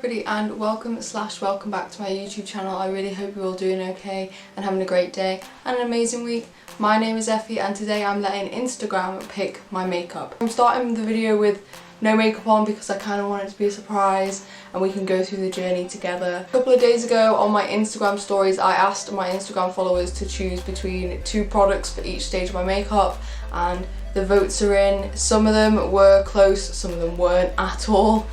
everybody and welcome back to my YouTube channel. I really hope you're all doing okay and having a great day and an amazing week. My name is Effy and today I'm letting Instagram pick my makeup. I'm starting the video with no makeup on because I kind of want it to be a surprise and we can go through the journey together. A couple of days ago on my Instagram stories I asked my Instagram followers to choose between 2 products for each stage of my makeup and the votes are in. Some of them were close, some of them weren't at all.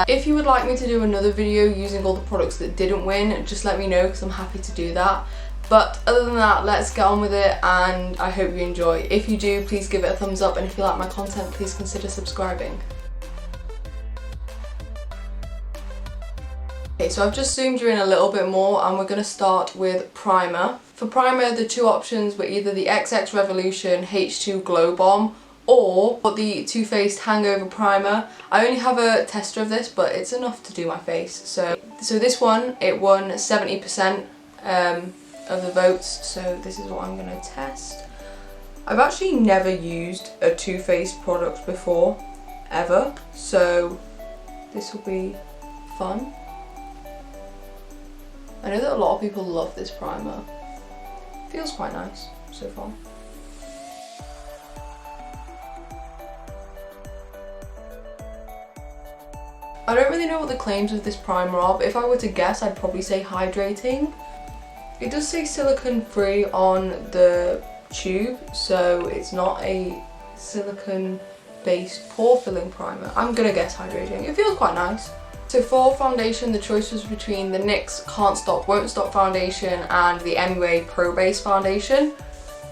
If you would like me to do another video using all the products that didn't win, just let me know because I'm happy to do that. But other than that, let's get on with it and I hope you enjoy. If you do, please give it a thumbs up, and if you like my content, please consider subscribing. Okay, so I've just zoomed you in a little bit more and we're going to start with primer. For primer, the 2 options were either the NYX Revolution H2 Glow Bomb or the Too Faced Hangover Primer. I only have a tester of this, but it's enough to do my face. So this one, it won 70% of the votes, so this is what I'm going to test. I've actually never used a Too Faced product before, ever, so this will be fun. I know that a lot of people love this primer. Feels quite nice so far. I don't really know what the claims of this primer are, but if I were to guess, I'd probably say hydrating. It does say silicone free on the tube, so it's not a silicone based pore filling primer. I'm gonna guess hydrating. It feels quite nice. So for foundation, the choice was between the NYX Can't Stop Won't Stop foundation and the MUA Pro Base foundation.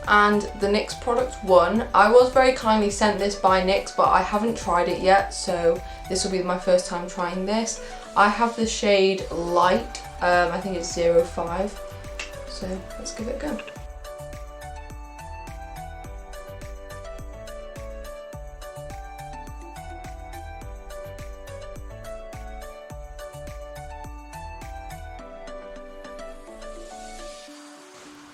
And the NYX product won. I was very kindly sent this by NYX, but I haven't tried it yet, so this will be my first time trying this. I have the shade Light, I think it's 05, so let's give it a go.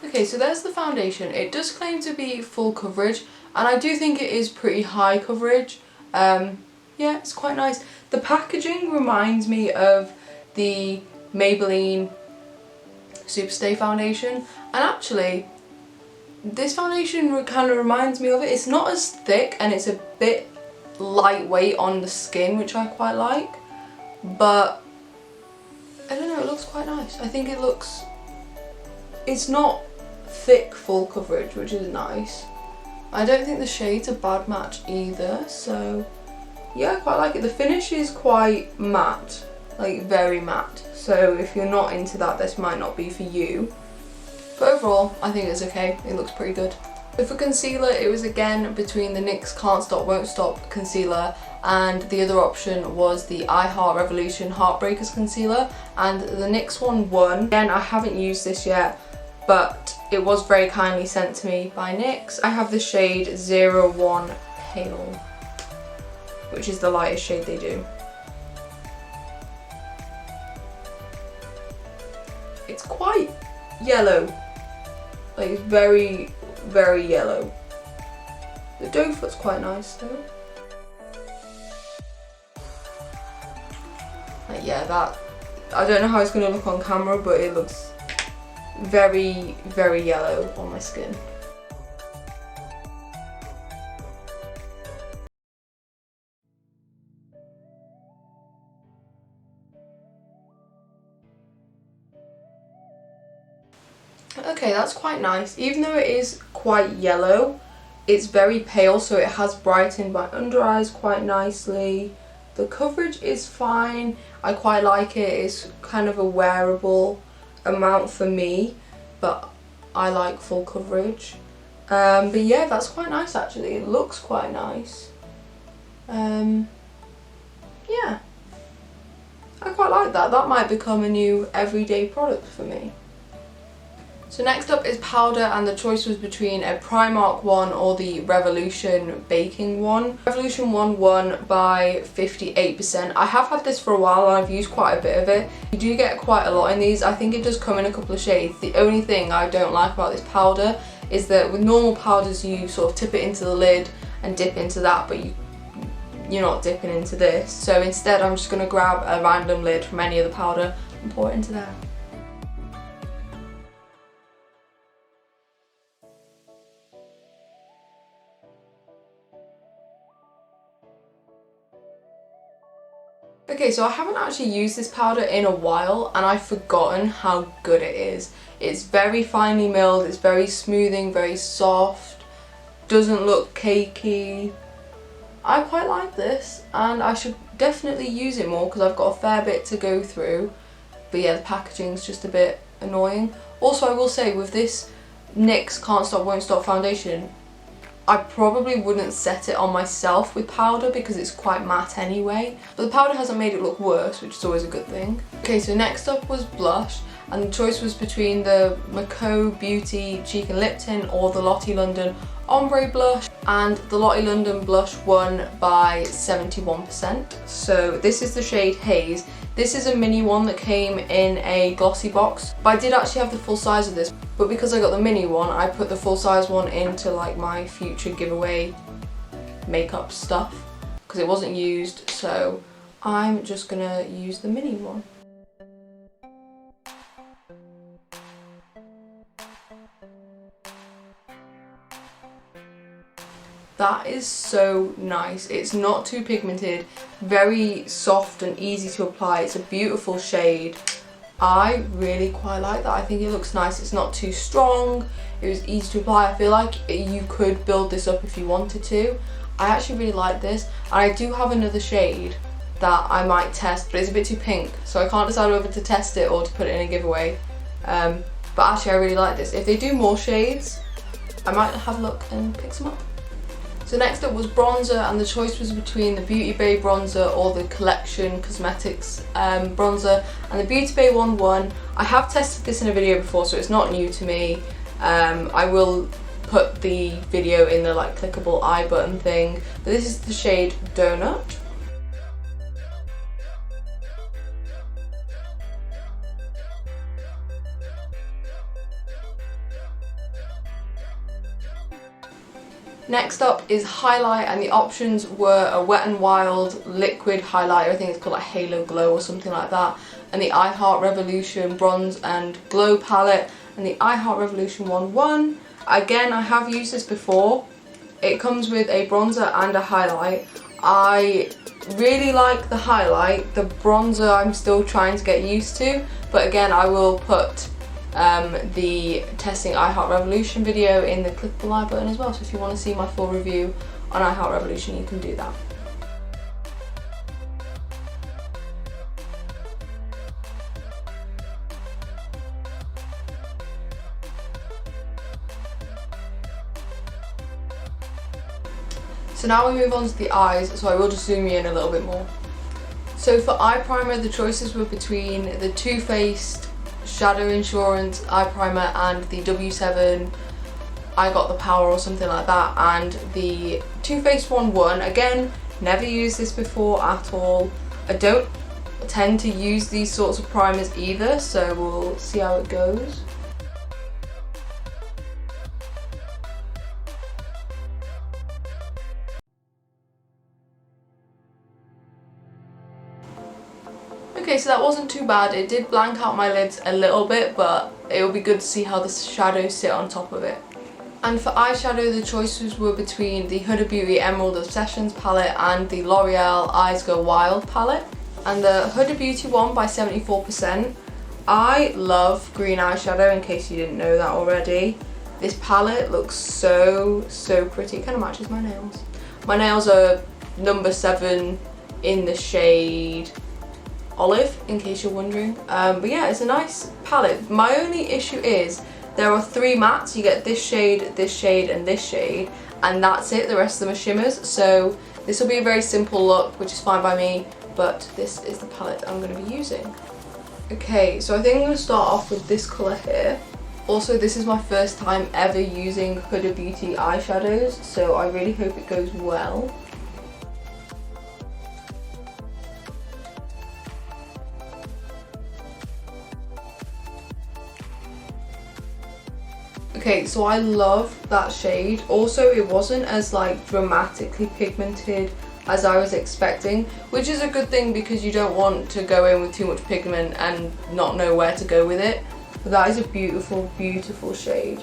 Okay, so there's the foundation. It does claim to be full coverage, and I do think it is pretty high coverage. Yeah, it's quite nice. The packaging reminds me of the Maybelline Superstay foundation, and actually this foundation kind of reminds me of it. It's not as thick and it's a bit lightweight on the skin, which I quite like, but I don't know, it looks quite nice. I think it's not thick full coverage, which is nice. I don't think the shade's a bad match either, so yeah, I quite like it. The finish is quite matte, like very matte, so if you're not into that, this might not be for you. But overall, I think it's okay. It looks pretty good. So for concealer, it was again between the NYX Can't Stop Won't Stop concealer and the other option was the I Heart Revolution Heartbreakers concealer, and the NYX one won. Again, I haven't used this yet, but it was very kindly sent to me by NYX. I have the shade 01 Pale, which is the lightest shade they do. It's quite yellow, like it's very, very yellow. The doe foot's quite nice though. Like, yeah, that, I don't know how it's going to look on camera, but it looks very, very yellow on my skin. Okay, that's quite nice. Even though it is quite yellow, it's very pale, so it has brightened my under eyes quite nicely. The coverage is fine. I quite like it. It's kind of a wearable amount for me, but I like full coverage. But yeah, that's quite nice actually. It looks quite nice. Yeah, I quite like that. That might become a new everyday product for me. So next up is powder, and the choice was between a Primark one or the Revolution baking one. Revolution one won by 58%. I have had this for a while and I've used quite a bit of it. You do get quite a lot in these. I think it does come in a couple of shades. The only thing I don't like about this powder is that with normal powders you sort of tip it into the lid and dip into that, but you you're not dipping into this. So instead I'm just going to grab a random lid from any other powder and pour it into there. Okay, so I haven't actually used this powder in a while and I've forgotten how good it is. It's very finely milled, it's very smoothing, very soft, doesn't look cakey. I quite like this and I should definitely use it more because I've got a fair bit to go through. But yeah, the packaging's just a bit annoying. Also, I will say with this NYX Can't Stop Won't Stop foundation, I probably wouldn't set it on myself with powder because it's quite matte anyway. But the powder hasn't made it look worse, which is always a good thing. Okay, so next up was blush, and the choice was between the Macao Beauty Cheek and Lip Tint or the Lottie London Ombre blush, and the Lottie London blush won by 71%. So this is the shade Haze. This is a mini one that came in a glossy box, but I did actually have the full size of this, but because I got the mini one, I put the full size one into like my future giveaway makeup stuff because it wasn't used, so I'm just gonna use the mini one. That is so nice. It's not too pigmented, very soft and easy to apply. It's a beautiful shade. I really quite like that. I think it looks nice. It's not too strong. It was easy to apply. I feel like you could build this up if you wanted to. I actually really like this. And I do have another shade that I might test, but it's a bit too pink, so I can't decide whether to test it or to put it in a giveaway. But actually I really like this. If they do more shades, I might have a look and pick some up. So next up was bronzer, and the choice was between the Beautybay bronzer or the Collection Cosmetics bronzer, and the Beautybay one won. I have tested this in a video before, so it's not new to me. I will put the video in the like clickable I button thing, but this is the shade Donut. Next up is highlight, and the options were a Wet n Wild liquid highlighter, I think it's called like Halo Glow or something like that, and the I Heart Revolution bronze and glow palette, and the I Heart Revolution one won. Again, I have used this before. It comes with a bronzer and a highlight. I really like the highlight. The bronzer I'm still trying to get used to, but again I will put the testing I Heart Revolution video in the clickable I button as well, so if you want to see my full review on I Heart Revolution you can do that. So now we move on to the eyes, so I will just zoom you in a little bit more. So for eye primer, the choices were between the Too Faced Shadow Insurance eye primer and the W7 I Got the Power or something like that, and the Too Faced one won. Again, never used this before at all. I don't tend to use these sorts of primers either, so we'll see how it goes. Okay, so that wasn't too bad. It did blank out my lids a little bit, but it will be good to see how the shadows sit on top of it. And for eyeshadow, the choices were between the Huda Beauty Emerald Obsessions palette and the L'Oreal Eyes Go Wild palette. And the Huda Beauty won by 74%. I love green eyeshadow, in case you didn't know that already. This palette looks so pretty. It kind of matches my nails. My nails are number 7 in the shade Olive, in case you're wondering. But yeah, it's a nice palette. My only issue is there are 3 mattes. You get this shade, and this shade, and that's it. The rest of them are shimmers, so this will be a very simple look, which is fine by me, but this is the palette I'm going to be using. Okay, so I think I'm going to start off with this colour here. Also, this is my first time ever using Huda Beauty eyeshadows, so I really hope it goes well. Okay, so I love that shade. Also, it wasn't as like dramatically pigmented as I was expecting, which is a good thing because you don't want to go in with too much pigment and not know where to go with it. But that is a beautiful, beautiful shade.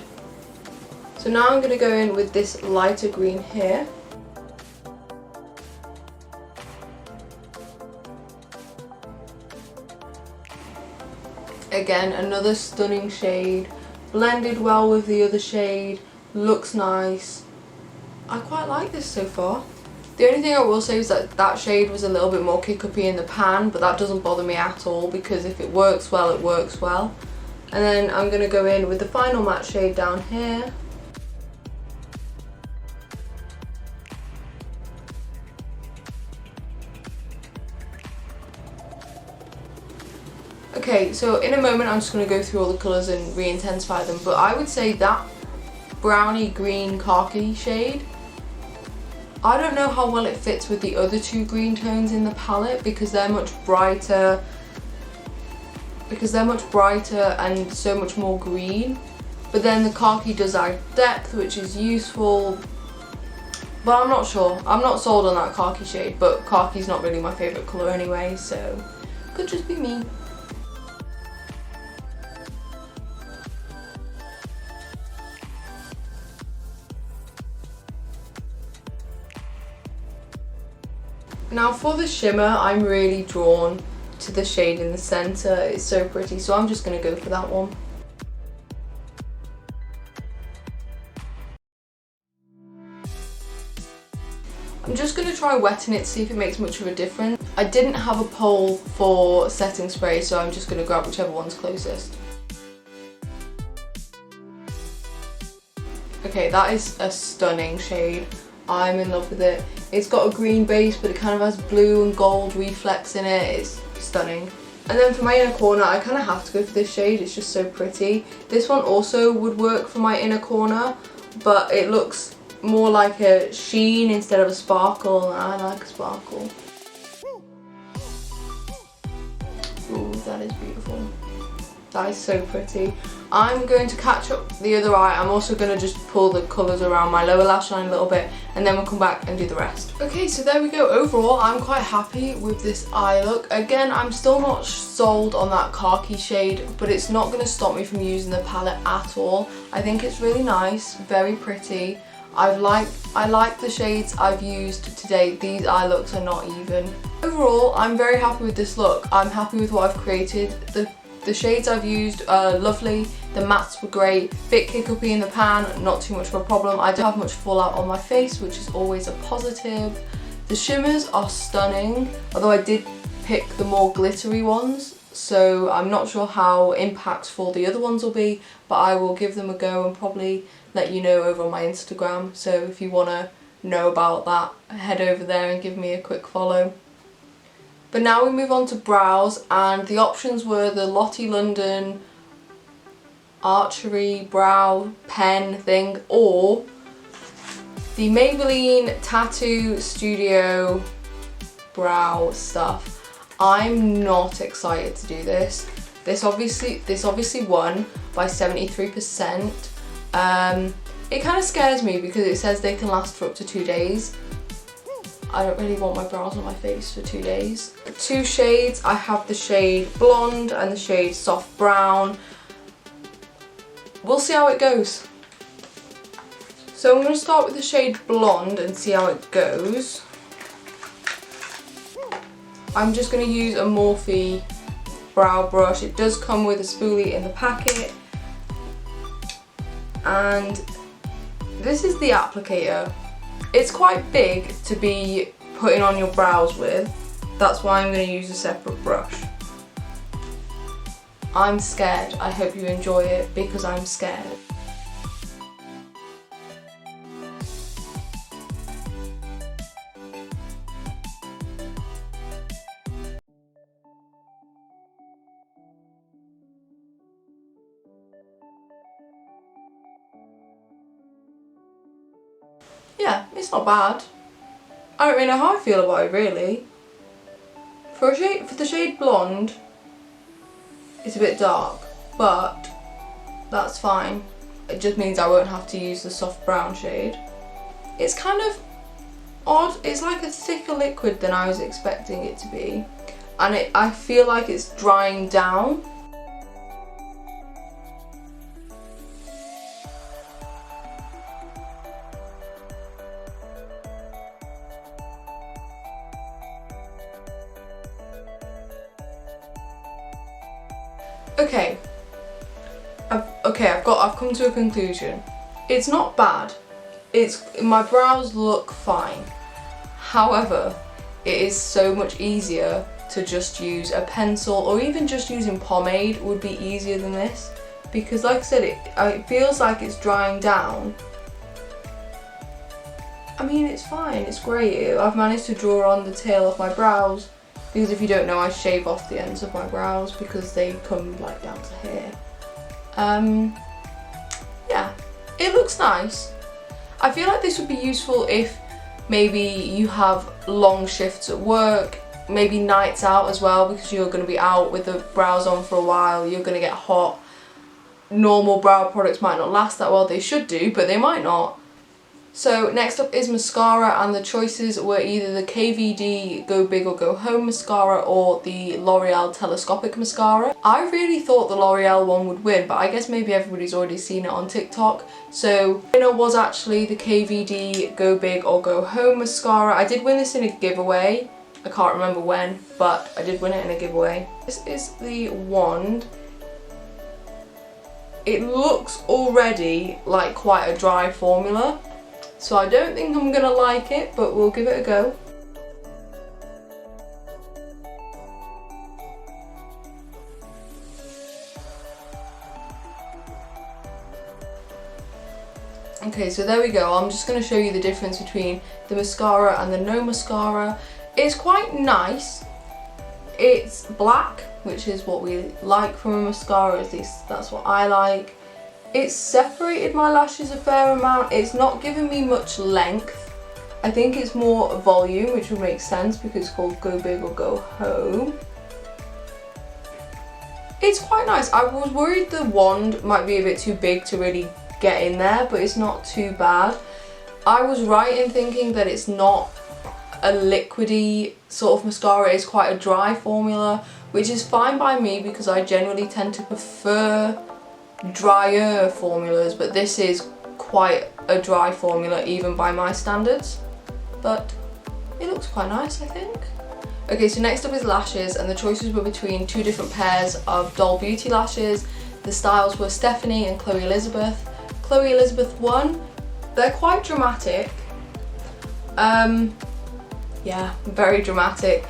So now I'm going to go in with this lighter green here. Again, another stunning shade, blended well with the other shade, looks nice. I quite like this so far. The only thing I will say is that that shade was a little bit more kick-uppy in the pan, but that doesn't bother me at all because if it works well, it works well. And then I'm going to go in with the final matte shade down here. Okay, so in a moment I'm just going to go through all the colours and re-intensify them, but I would say that browny green khaki shade, I don't know how well it fits with the other two green tones in the palette because they're much brighter and so much more green. But then the khaki does add depth, which is useful. But I'm not sure. I'm not sold on that khaki shade, but khaki's not really my favourite colour anyway, so could just be me. Now for the shimmer, I'm really drawn to the shade in the centre. It's so pretty, so I'm just going to go for that one. I'm just going to try wetting it to see if it makes much of a difference. I didn't have a pole for setting spray, so I'm just going to grab whichever one's closest. Okay, that is a stunning shade. I'm in love with it. It's got a green base, but it kind of has blue and gold reflex in it. It's stunning. And then for my inner corner, I kind of have to go for this shade. It's just so pretty. This one also would work for my inner corner, but it looks more like a sheen instead of a sparkle, and I like a sparkle. Ooh, that is beautiful. That is so pretty. I'm going to catch up the other eye. I'm also going to just pull the colours around my lower lash line a little bit, and then we'll come back and do the rest. Okay, so there we go. Overall, I'm quite happy with this eye look. Again, I'm still not sold on that khaki shade, but it's not going to stop me from using the palette at all. I think it's really nice, very pretty. I like the shades I've used today. These eye looks are not even. Overall, I'm very happy with this look. I'm happy with what I've created. The shades I've used are lovely, the mattes were great, bit kick-uppy in the pan, not too much of a problem. I don't have much fallout on my face, which is always a positive. The shimmers are stunning, although I did pick the more glittery ones, so I'm not sure how impactful the other ones will be, but I will give them a go and probably let you know over on my Instagram. So if you want to know about that, head over there and give me a quick follow. But now we move on to brows, and the options were the Lottie London archery brow pen thing or the Maybelline Tattoo Studio brow stuff. I'm not excited to do this. This obviously won by 73%. It kind of scares me because it says they can last for up to 2 days. I don't really want my brows on my face for 2 days. Two shades, I have the shade Blonde and the shade Soft Brown. We'll see how it goes. So I'm going to start with the shade Blonde and see how it goes. I'm just going to use a Morphe brow brush. It does come with a spoolie in the packet. And this is the applicator. It's quite big to be putting on your brows with. That's why I'm going to use a separate brush. I'm scared. I hope you enjoy it because I'm scared. Yeah, it's not bad. I don't really know how I feel about it really. For the shade Blonde, it's a bit dark, but that's fine. It just means I won't have to use the soft brown shade. It's kind of odd, it's like a thicker liquid than I was expecting it to be, and I feel like it's drying down. I've come to a conclusion. It's not bad. My brows look fine. However, it is so much easier to just use a pencil, or even just using pomade would be easier than this, because like I said, it feels like it's drying down. I mean, it's fine, it's great. I've managed to draw on the tail of my brows, because if you don't know, I shave off the ends of my brows because they come like down to here. Yeah, it looks nice. I feel like this would be useful if maybe you have long shifts at work, maybe nights out as well, because you're going to be out with the brows on for a while, you're going to get hot. Normal brow products might not last that well. They should do, but they might not. So next up is mascara, and the choices were either the KVD Go Big or Go Home mascara or the L'Oreal Telescopic mascara. I really thought the L'Oreal one would win, but I guess maybe everybody's already seen it on TikTok. So the winner was actually the KVD Go Big or Go Home mascara. I did win this in a giveaway. I can't remember when, but I did win it in a giveaway. This is the wand. It looks already like quite a dry formula, so I don't think I'm gonna like it, but we'll give it a go. Okay, so there we go. I'm just going to show you the difference between the mascara and the no mascara. It's quite nice. It's black, which is what we like from a mascara, at least that's what I like. It's separated my lashes a fair amount. It's not giving me much length. I think it's more volume, which would make sense because it's called Go Big or Go Home. It's quite nice. I was worried the wand might be a bit too big to really get in there, but it's not too bad. I was right in thinking that it's not a liquidy sort of mascara. It's quite a dry formula, which is fine by me because I generally tend to prefer drier formulas, but this is quite a dry formula even by my standards, but it looks quite nice, I think. Okay, so next up is lashes, and the choices were between two different pairs of Doll Beauty lashes. The styles were Stephanie and Chloe Elizabeth. Chloe Elizabeth won. They're quite dramatic. Yeah, very dramatic.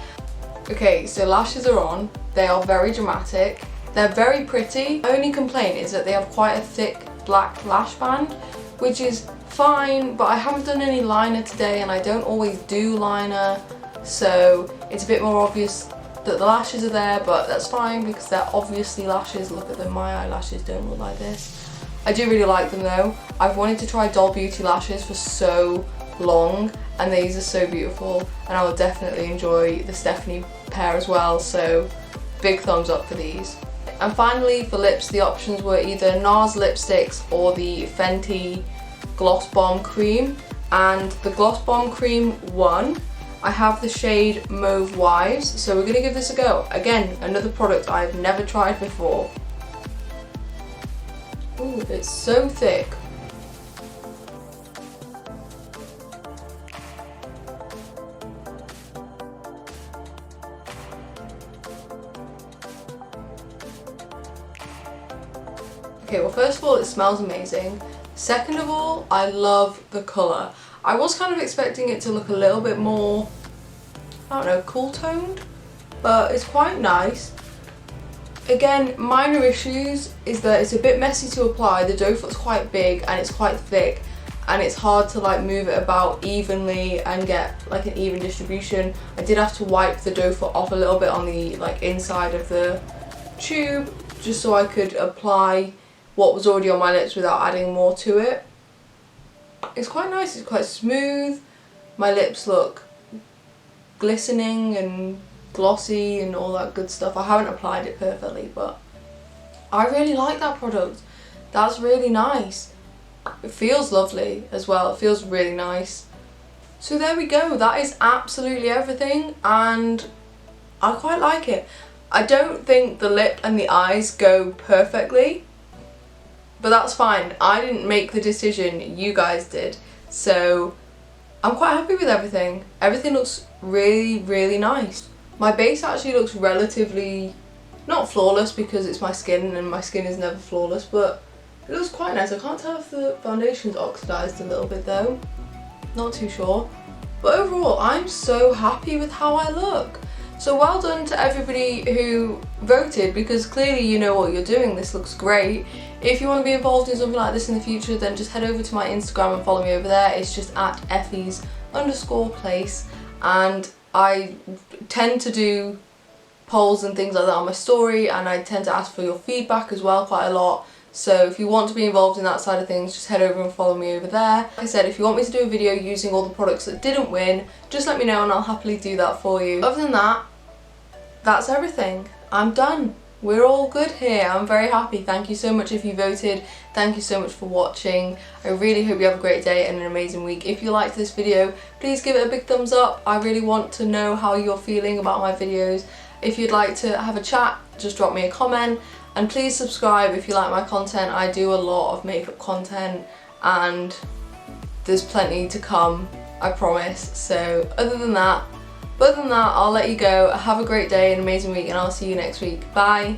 Okay, so lashes are on. They are very dramatic. They're very pretty. My only complaint is that they have quite a thick black lash band, which is fine, but I haven't done any liner today and I don't always do liner, so it's a bit more obvious that the lashes are there, but that's fine because they're obviously lashes. Look at them, my eyelashes don't look like this. I do really like them though. I've wanted to try Doll Beauty lashes for so long, and these are so beautiful, and I will definitely enjoy the Stephanie pair as well, so big thumbs up for these. And finally for lips, the options were either NARS lipsticks or the Fenty Gloss Bomb Cream, and the Gloss Bomb Cream won. I have the shade Mauve Wives, so we're going to give this a go. Again, another product I've never tried before. Ooh, it's so thick. Okay, well first of all it smells amazing. Second of all, I love the colour. I was kind of expecting it to look a little bit more, I don't know, cool toned, but it's quite nice. Again, minor issues is that it's a bit messy to apply. The doe foot's quite big and it's quite thick, and it's hard to like move it about evenly and get like an even distribution. I did have to wipe the doe foot off a little bit on the like inside of the tube just so I could apply what was already on my lips without adding more to it. It's quite nice, it's quite smooth. My lips look glistening and glossy and all that good stuff. I haven't applied it perfectly, but I really like that product. That's really nice. It feels lovely as well, it feels really nice. So there we go, that is absolutely everything, and I quite like it. I don't think the lip and the eyes go perfectly, but that's fine. I didn't make the decision, you guys did. So I'm quite happy with everything. Everything looks really, really nice. My base actually looks relatively, not flawless because it's my skin and my skin is never flawless, but it looks quite nice. I can't tell if the foundation's oxidized a little bit though. Not too sure. But overall, I'm so happy with how I look. So well done to everybody who voted, because clearly you know what you're doing. This looks great. If you want to be involved in something like this in the future, then just head over to my Instagram and follow me over there. It's just at Effys_place, and I tend to do polls and things like that on my story, and I tend to ask for your feedback as well quite a lot. So if you want to be involved in that side of things, just head over and follow me over there. Like I said, if you want me to do a video using all the products that didn't win, just let me know and I'll happily do that for you. Other than that, that's everything. I'm done. We're all good here. I'm very happy. Thank you so much if you voted. Thank you so much for watching. I really hope you have a great day and an amazing week. If you liked this video, please give it a big thumbs up. I really want to know how you're feeling about my videos. If you'd like to have a chat, just drop me a comment. And please subscribe if you like my content. I do a lot of makeup content and there's plenty to come, I promise. So other than that, I'll let you go. Have a great day, an amazing week, and I'll see you next week. Bye.